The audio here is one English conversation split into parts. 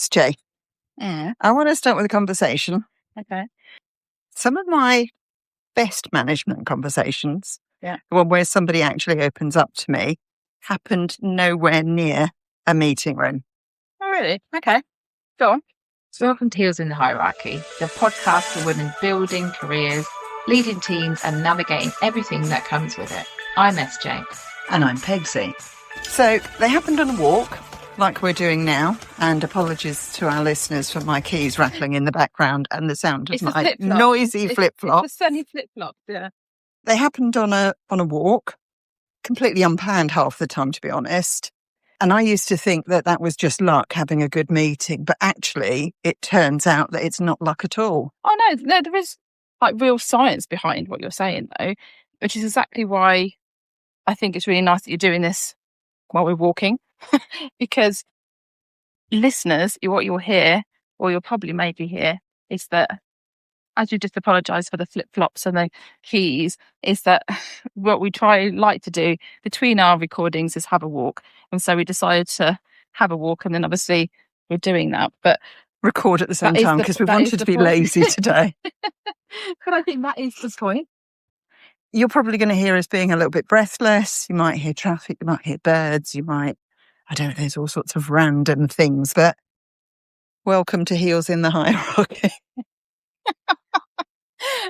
SJ, Yeah. I want to start with a conversation. Okay. Some of my best management conversations, Yeah. the one where somebody actually opens up to me, happened nowhere near a meeting room. Oh, really? Okay. Go on. So welcome to Heels in the Hierarchy, the podcast for women building careers, leading teams and navigating everything that comes with it. I'm SJ. And I'm Pegsy. So they happened on a walk, like we're doing now, and apologies to our listeners for my keys rattling in the background and the sound of It's the my flip-flop. noisy flip-flop. It's the sunny flip-flop, yeah. They happened on a walk, completely unplanned half the time, to be honest. And I used to think that that was just luck, having a good meeting. But actually, it turns out that it's not luck at all. Oh, no, there is like real science behind what you're saying, though, which is exactly why I think it's really nice that you're doing this while we're walking. Because listeners, what you'll hear, or you'll probably maybe hear, is that, as you just apologise for the flip-flops and the keys, is that what we like to do between our recordings is have a walk. And so we decided to have a walk, and then obviously we're doing that. But Record at the same time because we wanted to be lazy today. But I think that is the point. You're probably going to hear us being a little bit breathless. You might hear traffic, you might hear birds, you might, I don't know, there's all sorts of random things. But welcome to Heels in the Hierarchy.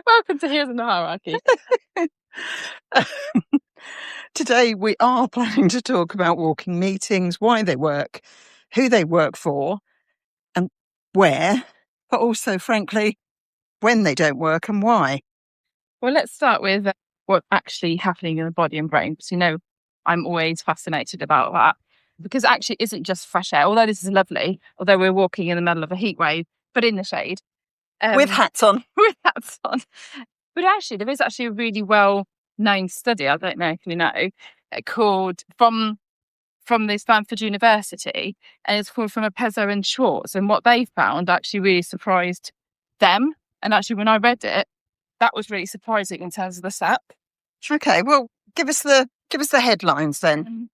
Welcome to Heels in the Hierarchy. Today we are planning to talk about walking meetings, why they work, who they work for, and where, but also, frankly, when they don't work and why. Well, let's start with what's actually happening in the body and brain. Because, I'm always fascinated about that. Because actually it isn't just fresh air, although this is lovely, although we're walking in the middle of a heat wave, but in the shade. With hats on. With hats on. But actually, there is actually a really well-known study, I don't know if you know, called from the Stanford University, and it's called From Appraisals and Schwartz. And what they found actually really surprised them. And actually, when I read it, that was really surprising in terms of the stat. Okay, well, give us the headlines then.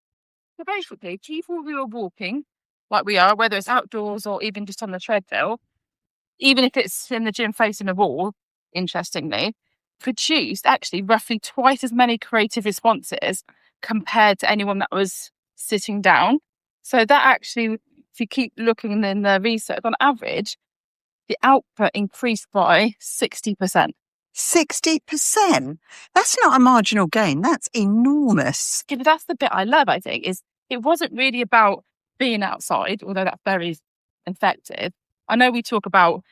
So basically, people who are walking, like we are, whether it's outdoors or even just on the treadmill, even if it's in the gym facing a wall, interestingly, produced actually roughly twice as many creative responses compared to anyone that was sitting down. So that actually, if you keep looking in the research, on average, the output increased by 60%. 60%? That's not a marginal gain. That's enormous. Yeah, but that's the bit I love, I think, is it wasn't really about being outside, although that's very effective. I know we talk about,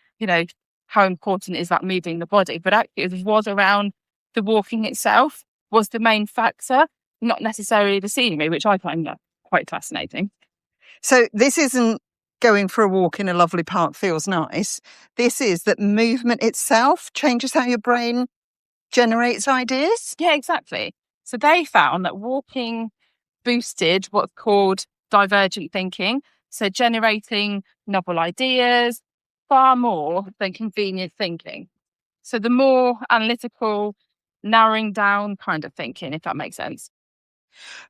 how important is that moving the body, but actually it was around the walking itself was the main factor, not necessarily the scenery, which I find quite fascinating. So this isn't going for a walk in a lovely park feels nice. This is that movement itself changes how your brain generates ideas. Yeah, exactly. So they found that walking boosted what's called divergent thinking. So generating novel ideas far more than convenient thinking. So the more analytical, narrowing down kind of thinking, if that makes sense.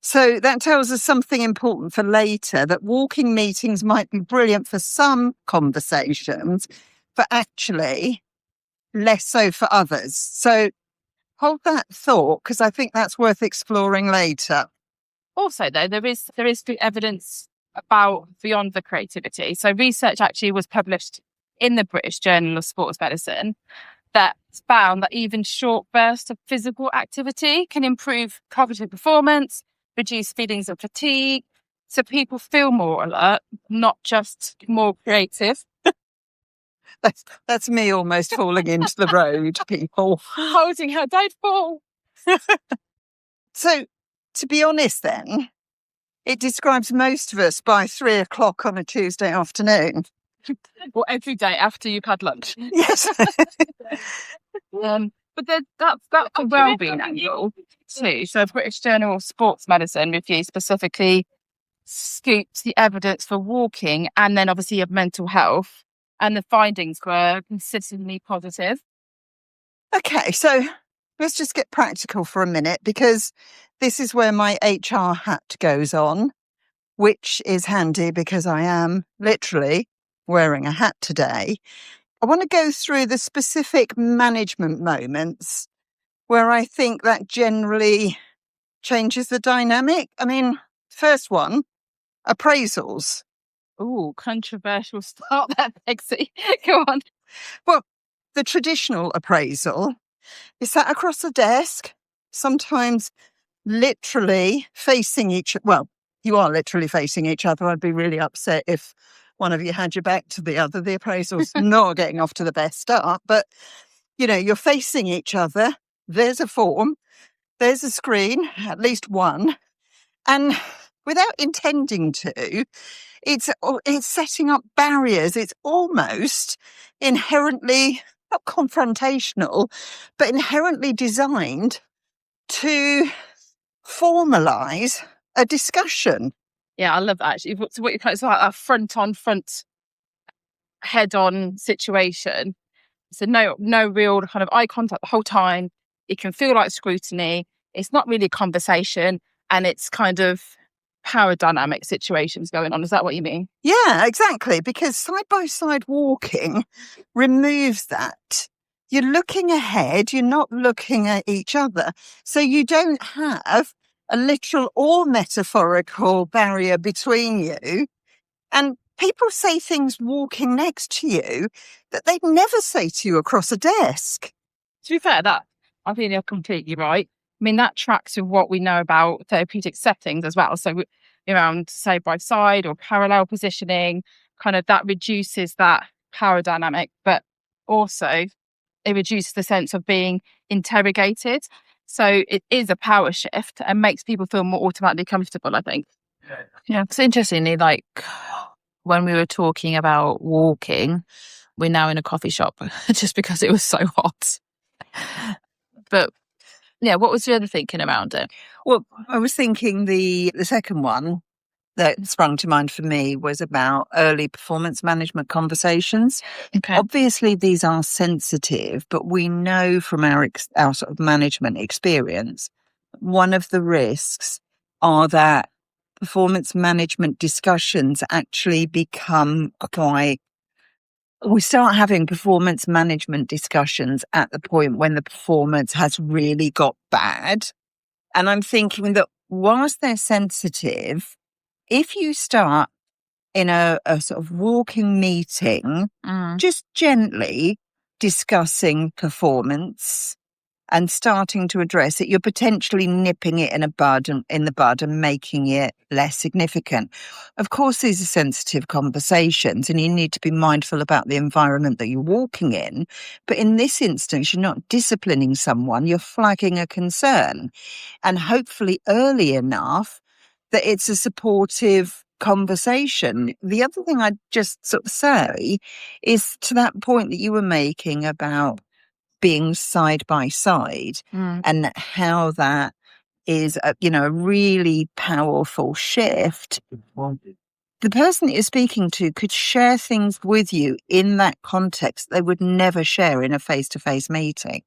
So that tells us something important for later, that walking meetings might be brilliant for some conversations, but actually less so for others. So hold that thought, because I think that's worth exploring later. Also, though, there is evidence about beyond the creativity. So research actually was published in the British Journal of Sports Medicine that found that even short bursts of physical activity can improve cognitive performance, reduce feelings of fatigue, so people feel more alert, not just more creative. That's me almost falling into the road, people. Holding her, don't fall. So, to be honest then, it describes most of us by 3:00 on a Tuesday afternoon. Or every day after you've had lunch. Yes. But that's a wellbeing angle too. So British Journal of Sports Medicine review specifically scoops the evidence for walking and then obviously of mental health, and the findings were consistently positive. Okay, so let's just get practical for a minute, because this is where my HR hat goes on, which is handy because I am literally wearing a hat today. I want to go through the specific management moments where I think that generally changes the dynamic. I mean, first one, appraisals. Oh, controversial start there, Pegsy. Go on. Well, the traditional appraisal is sat across the desk, sometimes literally facing you are literally facing each other. I'd be really upset if one of you had your back to the other. The appraisal's not getting off to the best start, but you're facing each other. There's a form, there's a screen, at least one. And without intending to, it's setting up barriers. It's almost inherently not confrontational, but inherently designed to formalize a discussion. Yeah, I love that actually. So what you kind of, it's like a front head-on situation. So no real kind of eye contact the whole time. It can feel like scrutiny. It's not really a conversation, and it's kind of power dynamic situations going on. Is that what you mean? Yeah, exactly. Because side-by-side walking removes that. You're looking ahead, you're not looking at each other. So you don't have a literal or metaphorical barrier between you. And people say things walking next to you that they'd never say to you across a desk. To be fair, that I think you're completely right. I mean, that tracks with what we know about therapeutic settings as well. So around side by side or parallel positioning, kind of that reduces that power dynamic, but also it reduces the sense of being interrogated. So it is a power shift and makes people feel more automatically comfortable, I think. Yeah. So interestingly, like when we were talking about walking, we're now in a coffee shop just because it was so hot. But yeah, what was the other thinking around it? Well, I was thinking the second one that sprung to mind for me was about early performance management conversations. Okay. Obviously, these are sensitive, but we know from our sort of management experience, one of the risks are that performance management discussions actually become we start having performance management discussions at the point when the performance has really got bad. And I'm thinking that whilst they're sensitive, if you start in a sort of walking meeting, just gently discussing performance and starting to address it, you're potentially nipping it in the bud and making it less significant. Of course, these are sensitive conversations and you need to be mindful about the environment that you're walking in. But in this instance, you're not disciplining someone, you're flagging a concern, and hopefully early enough that it's a supportive conversation. The other thing I'd just sort of say is to that point that you were making about being side by side and how that is a really powerful shift. The person that you're speaking to could share things with you in that context they would never share in a face-to-face meeting.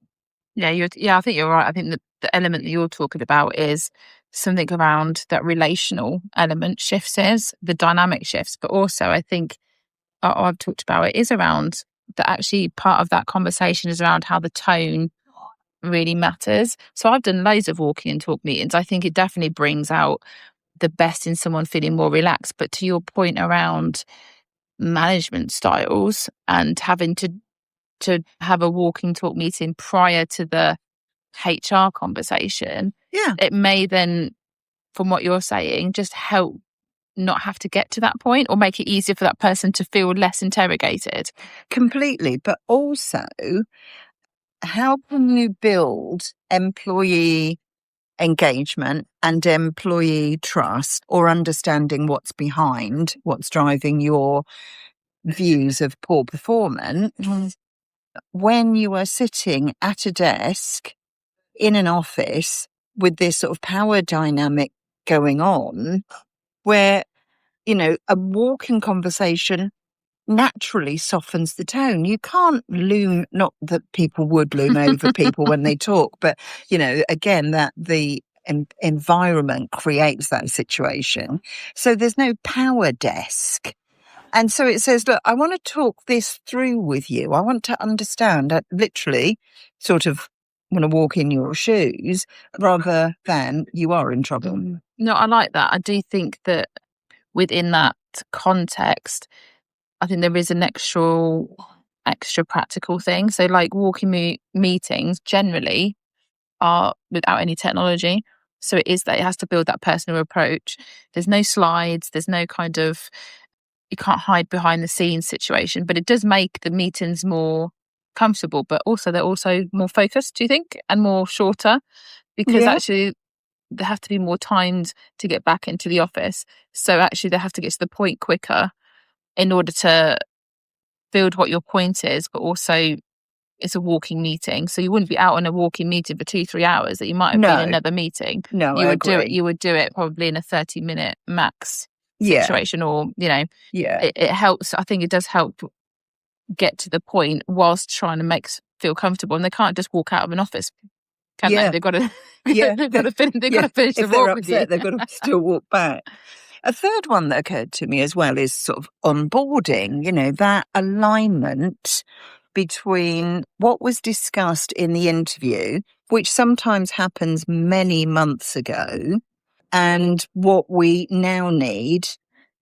Yeah, I think you're right. I think the element that you're talking about is something around that relational element the dynamic shifts, but also I think I've talked about it is around that actually part of that conversation is around how the tone really matters. So I've done loads of walking and talk meetings. I think it definitely brings out the best in someone feeling more relaxed. But to your point around management styles and having to have a walking talk meeting prior to the HR conversation, it may then, from what you're saying, just help not have to get to that point or make it easier for that person to feel less interrogated. Completely. But also, how can you build employee engagement and employee trust or understanding what's driving your views of poor performance when you are sitting at a desk in an office with this sort of power dynamic going on where, a walking conversation naturally softens the tone. You can't loom, not that people would loom over people when they talk, but, again, that the environment creates that situation. So there's no power desk. And so it says, look, I want to talk this through with you. I want to understand. I literally sort of want to walk in your shoes rather than you are in trouble. No, I like that. I do think that within that context, I think there is an extra practical thing. So like walking meetings generally are without any technology. So it is that it has to build that personal approach. There's no slides, there's no kind of, you can't hide behind the scenes situation, but it does make the meetings more comfortable, but also they're also more focused, do you think? And more shorter, because actually they have to be more timed to get back into the office. So actually they have to get to the point quicker in order to build what your point is, but also it's a walking meeting. So you wouldn't be out on a walking meeting for 2-3 hours that you might have been in another meeting. No, you I would do agree. it. You would do it probably in a 30-minute max situation, or it helps. I think it does help get to the point whilst trying to feel comfortable. And they can't just walk out of an office, can they? They've got to they've got to finish if the they're walk with you. upset, they've got to still walk back. A third one that occurred to me as well is sort of onboarding, that alignment between what was discussed in the interview, which sometimes happens many months ago, and what we now need,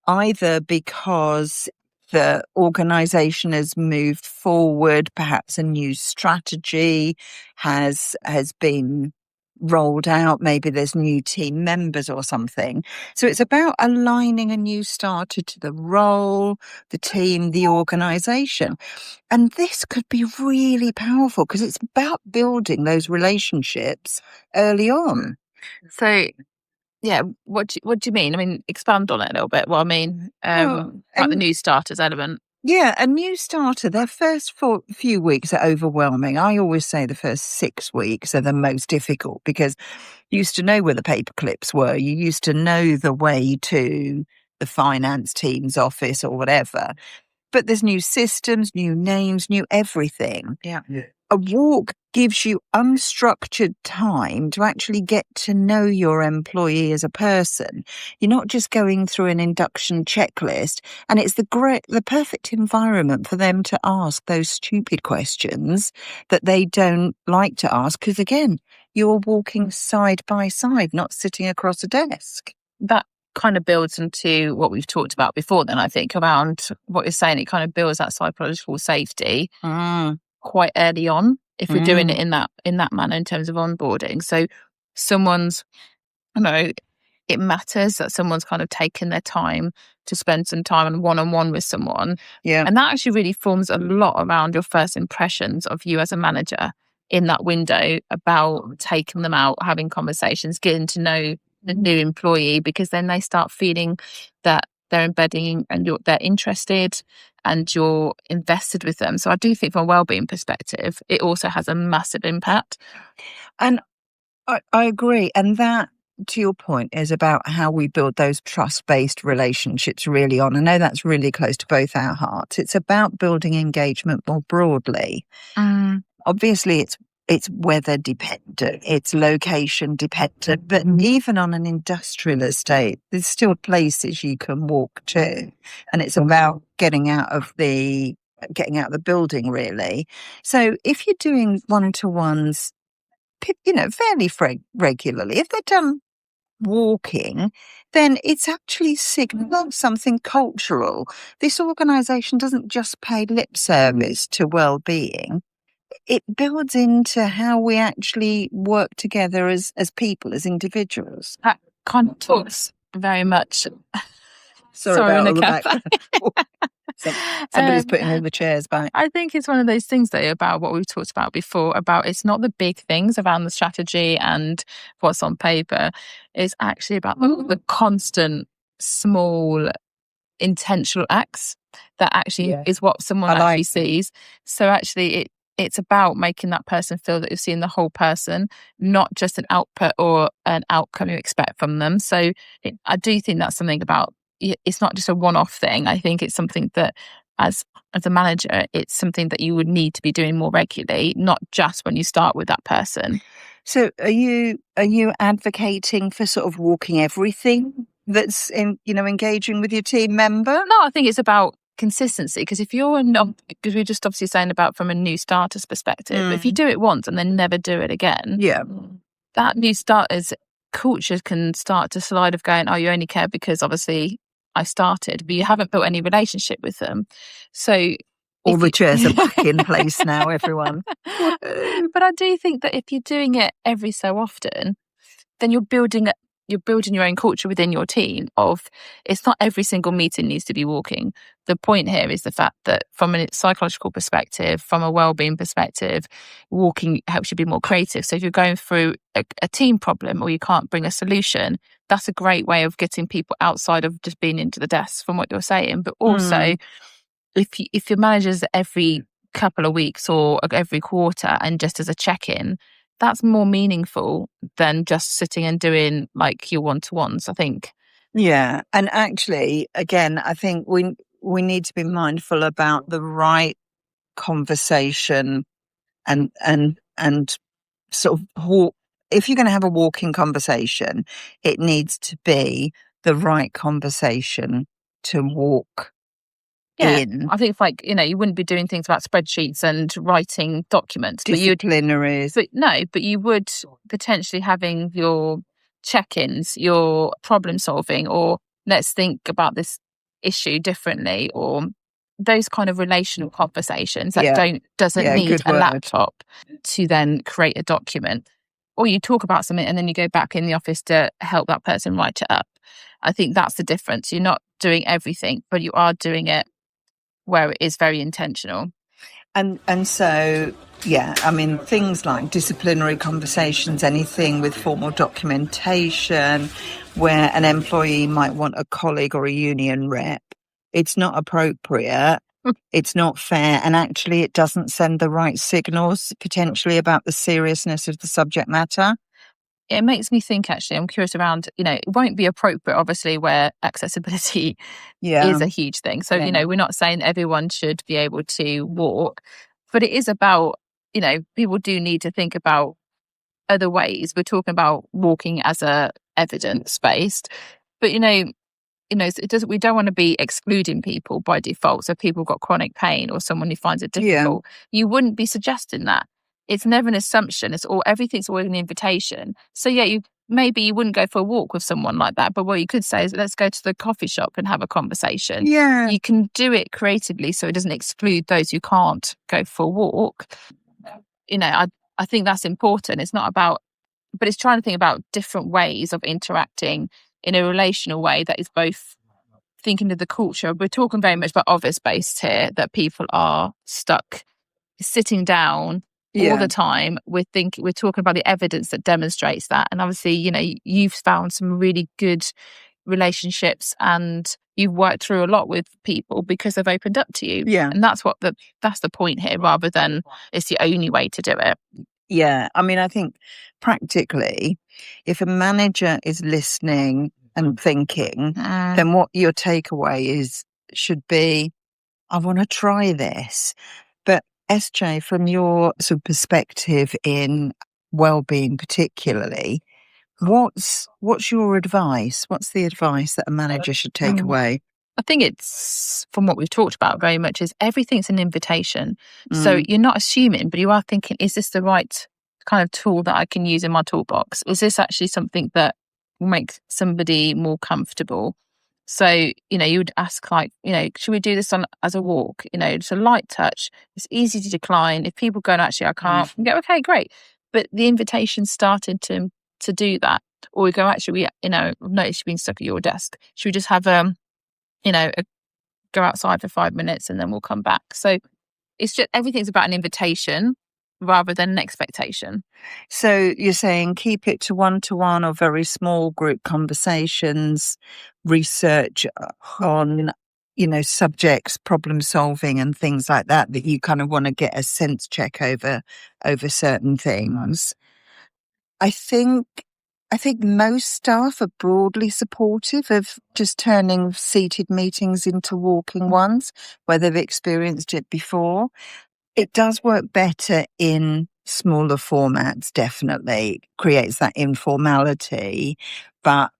either because the organisation has moved forward, perhaps a new strategy has been rolled out, maybe there's new team members or something. So it's about aligning a new starter to the role, the team, the organisation. And this could be really powerful because it's about building those relationships early on. So, yeah, what do you mean? I mean, expand on it a little bit. Well, I mean, like the new starters element. Yeah, a new starter, their first few weeks are overwhelming. I always say the first 6 weeks are the most difficult because you used to know where the paper clips were. You used to know the way to the finance team's office or whatever. But there's new systems, new names, new everything. Yeah. A walk gives you unstructured time to actually get to know your employee as a person. You're not just going through an induction checklist, and it's the perfect environment for them to ask those stupid questions that they don't like to ask, because again, you're walking side by side, not sitting across a desk. That kind of builds into what we've talked about before then, I think, around what you're saying. It kind of builds that psychological safety quite early on if we're doing it in that manner in terms of onboarding. So it matters that someone's kind of taken their time to spend some time on one-on-one with someone. Yeah. And that actually really forms a lot around your first impressions of you as a manager in that window, about taking them out, having conversations, getting to know the new employee, because then they start feeling that they're embedding and they're interested and you're invested with them. So I do think from a wellbeing perspective, it also has a massive impact. And I agree. And that, to your point, is about how we build those trust-based relationships really on. I know that's really close to both our hearts. It's about building engagement more broadly. Obviously, it's weather dependent, it's location dependent, but even on an industrial estate, there's still places you can walk to, and it's about getting out of the building, really. So if you're doing one-to-ones, fairly regularly, if they're done walking, then it's actually signaling something cultural. This organisation doesn't just pay lip service to well-being. It builds into how we actually work together as people, as individuals. That kind of talks very much. Sorry about all the background. Somebody's putting all the chairs back. I think it's one of those things, though, about what we've talked about before, about it's not the big things around the strategy and what's on paper. It's actually about the constant, small, intentional acts that actually is what someone actually sees. So actually it's about making that person feel that you're seeing the whole person, not just an output or an outcome you expect from them. So I do think that's something about, it's not just a one-off thing. I think it's something that as a manager, it's something that you would need to be doing more regularly, not just when you start with that person. So are you advocating for sort of walking everything that's engaging with your team member? No, I think it's about consistency, because if you're not, because we're just obviously saying about from a new starter's perspective, but if you do it once and then never do it again, that new starter's culture can start to slide of going, oh, you only care because obviously I started, but you haven't built any relationship with them. So all the chairs are back in place now, everyone. But I do think that if you're doing it every so often, then you're building your own culture within your team of, it's not every single meeting needs to be walking. The point here is the fact that from a psychological perspective, from a wellbeing perspective, walking helps you be more creative. So if you're going through a team problem or you can't bring a solution, that's a great way of getting people outside of just being into the desk, from what you're saying. But also, if your manager's every couple of weeks or every quarter and just as a check-in, that's more meaningful than just sitting and doing like your one-to-ones, I think. Yeah. And actually, again, I think we need to be mindful about the right conversation and sort of if you're going to have a walking conversation, it needs to be the right conversation to walk in. I think if, like, you wouldn't be doing things about spreadsheets and writing documents, disciplinaries. But you would potentially having your check-ins, your problem solving, or let's think about this issue differently, or those kind of relational conversations that doesn't need a laptop to then create a document. Or you talk about something and then you go back in the office to help that person write it up. I think that's the difference. You're not doing everything, but you are doing it where it is very intentional. And so, I mean, things like disciplinary conversations, anything with formal documentation, where an employee might want a colleague or a union rep, it's not appropriate, it's not fair, and actually it doesn't send the right signals potentially about the seriousness of the subject matter. It makes me think, actually, I'm curious around, it won't be appropriate, obviously, where accessibility is a huge thing. So, we're not saying everyone should be able to walk, but it is about, people do need to think about other ways. We're talking about walking as a evidence-based, but, it doesn't. We don't want to be excluding people by default. So people got chronic pain or someone who finds it difficult, you wouldn't be suggesting that. It's never an assumption. Everything's always an invitation. So you wouldn't go for a walk with someone like that. But what you could say is, let's go to the coffee shop and have a conversation. Yeah, you can do it creatively, so it doesn't exclude those who can't go for a walk. I think that's important. It's not about, but it's trying to think about different ways of interacting in a relational way that is both thinking of the culture. We're talking very much about office-based here, that people are stuck sitting down all the time. We're talking about the evidence that demonstrates that. And obviously, you've found some really good relationships and you've worked through a lot with people because they've opened up to you. Yeah. And that's the point here, rather than it's the only way to do it. Yeah. I mean, I think practically, if a manager is listening and thinking, then what your takeaway should be, I want to try this. But SJ, from your sort of perspective in wellbeing particularly, what's your advice? What's the advice that a manager should take away? I think it's, from what we've talked about very much, is everything's an invitation. So you're not assuming, but you are thinking, is this the right kind of tool that I can use in my toolbox? Is this actually something that will make somebody more comfortable? So, you would ask, like, should we do this as a walk? It's a light touch. It's easy to decline. If people go, actually, I can't, you go, okay, great. But the invitation started to do that. Or we go, actually, I've noticed you've been stuck at your desk. Should we just have, go outside for 5 minutes and then we'll come back? So it's just, everything's about an invitation rather than an expectation. So you're saying keep it to one-to-one or very small group conversations, research on, subjects, problem solving and things like that you kind of want to get a sense check over certain things. I think most staff are broadly supportive of just turning seated meetings into walking ones where they've experienced it before. It does work better in smaller formats, definitely. Creates that informality, but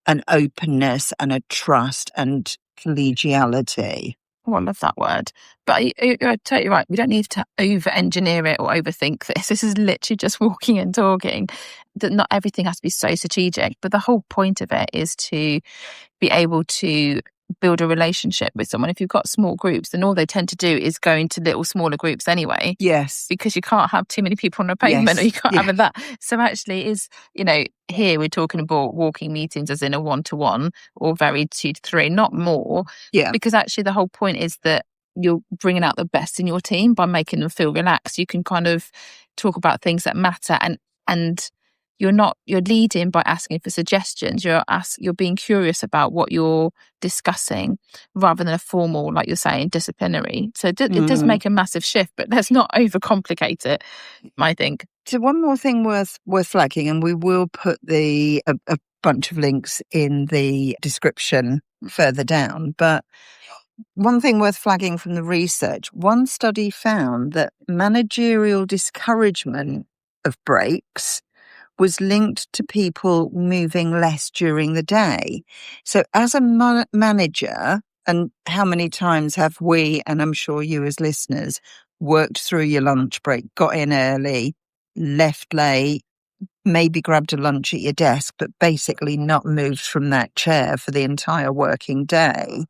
an openness and a trust and collegiality. Oh, I love that word. But you're totally right. We don't need to over-engineer it or overthink this. This is literally just walking and talking. That not everything has to be so strategic, but the whole point of it is to be able to build a relationship with someone. If you've got small groups, then all they tend to do is go into little smaller groups anyway. Yes. Because you can't have too many people on a pavement, or you can't have that. So actually is, here we're talking about walking meetings as in a 1-to-1 or very 2 to 3, not more. Yeah. Because actually the whole point is that you're bringing out the best in your team by making them feel relaxed. You can kind of talk about things that matter, and you're leading by asking for suggestions. You're being curious about what you're discussing rather than a formal, like you're saying, disciplinary. So it does make a massive shift, but let's not overcomplicate it, I think. So one more thing worth flagging, and we will put a bunch of links in the description further down, but one thing worth flagging from the research, one study found that managerial discouragement of breaks was linked to people moving less during the day. So as a manager, and how many times have we, and I'm sure you as listeners, worked through your lunch break, got in early, left late, maybe grabbed a lunch at your desk, but basically not moved from that chair for the entire working day?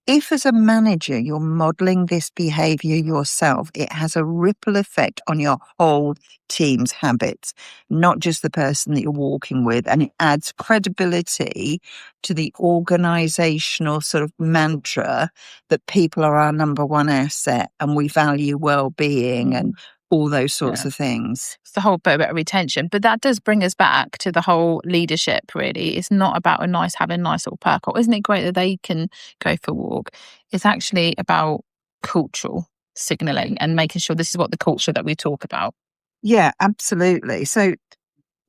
If as a manager you're modeling this behavior yourself, it has a ripple effect on your whole team's habits, not just the person that you're walking with. And it adds credibility to the organizational sort of mantra that people are our number one asset and we value well-being and all those sorts of things. It's the whole bit about retention. But that does bring us back to the whole leadership, really. It's not about having a nice little perk. Or isn't it great that they can go for a walk? It's actually about cultural signalling and making sure this is what the culture that we talk about. Yeah, absolutely. So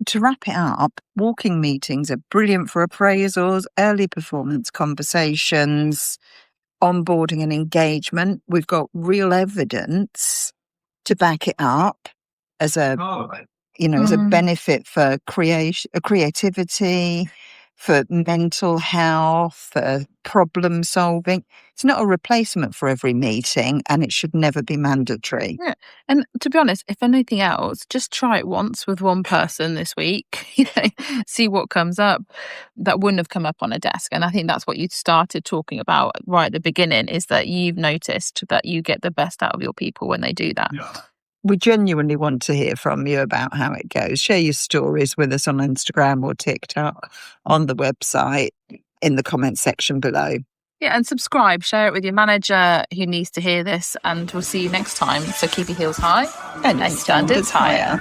to wrap it up, walking meetings are brilliant for appraisals, early performance conversations, onboarding and engagement. We've got real evidence to back it up as a benefit for creativity, for mental health, for problem solving. It's not a replacement for every meeting, and it should never be mandatory. Yeah. And to be honest, if anything else, just try it once with one person this week, see what comes up that wouldn't have come up on a desk. And I think that's what you started talking about right at the beginning, is that you've noticed that you get the best out of your people when they do that. Yeah. We genuinely want to hear from you about how it goes. Share your stories with us on Instagram or TikTok, on the website, in the comment section below. Yeah, and subscribe, share it with your manager who needs to hear this, and we'll see you next time. So keep your heels high and standards higher.